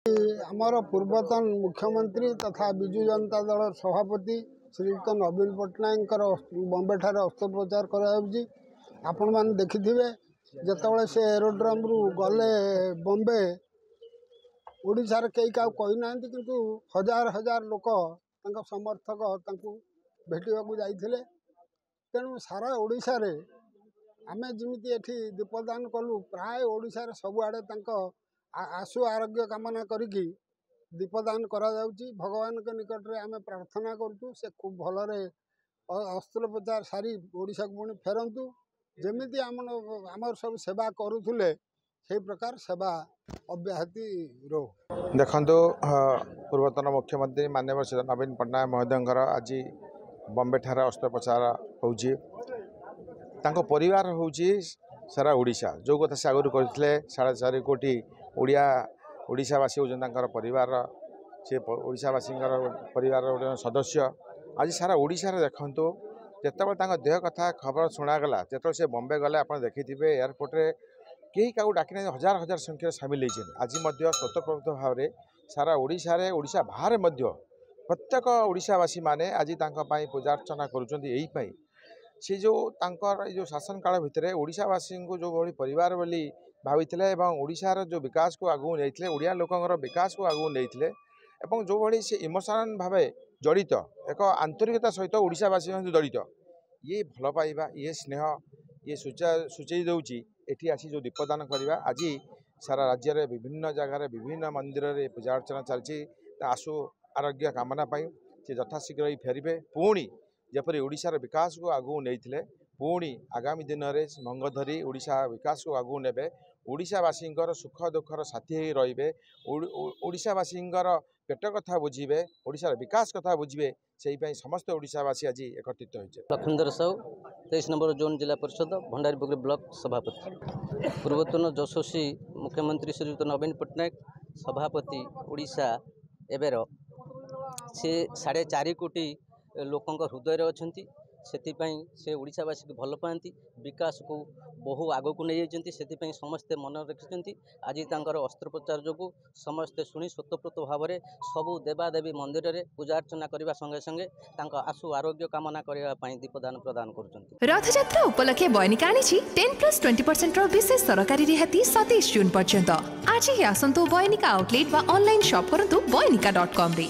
आमर पूर्वतन मुख्यमंत्री तथा विजु जनता दल सभापति श्रीयुक्त नवीन पट्टनायक बॉम्बे ठार अस्त्रोपचार कराई। आपण मैंने देखिथे जिते से एरोड्रम रु गले बॉम्बे ओडिशार कई क्या कहीना किंतु हजार हजार लोक समर्थक भेटा जाते। तेणु सारा ओडिशा रे आमे जमी एठी दीपदान कलु प्राय ओडिशा सबुआड़े आशु आरोग्य कामना करिकी दीपदान करा जाउची। भगवान के निकट रे आमे प्रार्थना करतु से खूब भलरे अस्त्रोपचार सारी ओडिशा को पुणी फेरंतु जमिति आमर सब सेवा करुथुले से प्रकार सेवा अब्याहति रो। देखंतु पूर्वतन मुख्यमंत्री माननीय श्री नवीन पट्टनायक महोदय आज बॉम्बे ठार अस्त्रोपचार होउची। तांको परिवार होउची सारा ओडिशा जो कथा से आगुरी करथिले 4.5 कोटी ओडिशावासी होउछन तांकर परिवार से ओडिशावासी परिवार सदस्य आज सारा ओडिशा रे देखंतु जेतेबेले तांको देह कथा खबर शुणागला जेतेबेले से बॉम्बे गले आपण देखिथिबे एयरपोर्ट रे कई क्या डाकिना हजार हजार संख्या सामिल होइछन। आज स्वतःप्रवृत्त भाव में सारा ओडिशा रे ओडिशा बाहर मध्य प्रत्येक ओडिशावासी माने आज तांको पई पूजा अर्चना करूछन। एही पई से जो तांकर जो शासन काल भितर ओडिशावासी को जो भली परिवार बोली भाविथिले एवं ओडिशार जो विकास को आगु नैथिले ओडिया लोकंगर विकास को आगु नैथिले एवं जो भली से इमोशनल भावे जड़ित एक आंतरिकता सहित ओडिशावासी जड़ित ये भल पाइबा ये स्नेह ये सूचई दौची एठी आसी जो दीपदान करवा। आज सारा राज्य रे विभिन्न जगार विभिन्न मंदिर रे पूजा अर्चना चलती आशु आरोग्य कामना पाई से यथाशीघ्र ही फेरबे पुणी जपरी ओडिशार विकास को आगु नैथिले पुणी आगामी दिन में मंग धरी ओडिशा विकास को आगु नेबे ओडिशावासी सुख दुखर साथी ही रहिबे ओडिशावासी पेट कथा बुझीबे ओडिशार विकास कथा बुझीबे से समस्त ओडिशावासी आज एकत्रित होइछे। लखींदर साहू 23 नंबर जोन जिला परिषद भंडारीपोखरी ब्लॉक सभापति पूर्वतन यशस्वी मुख्यमंत्री श्रीयुक्त नवीन पट्टनायक सभापति ओडिशा एबेर से 4.5 कोटी लोकंक हृदय अच्छी से ओडिशावासी को भल पाती विकास को बहु आग को नहीं जाती समस्ते मन रखिंट। आज अस्त्रोपचार जो समस्ते शुणी स्वतःप्रत भाव में सबू देवादेवी मंदिर में पूजा अर्चना करने संगे संगे आशु आरोग्य कामना करने दीपदान प्रदान कर। रथयात्रा उपलक्षे बयनिका आनी 10+20% विशेष सरकारी रिहाती 27 जून पर्यंत। आज ही आसंतु बयनिका आउटलेट व ऑनलाइन शॉप करंतु बयनिका.com रे।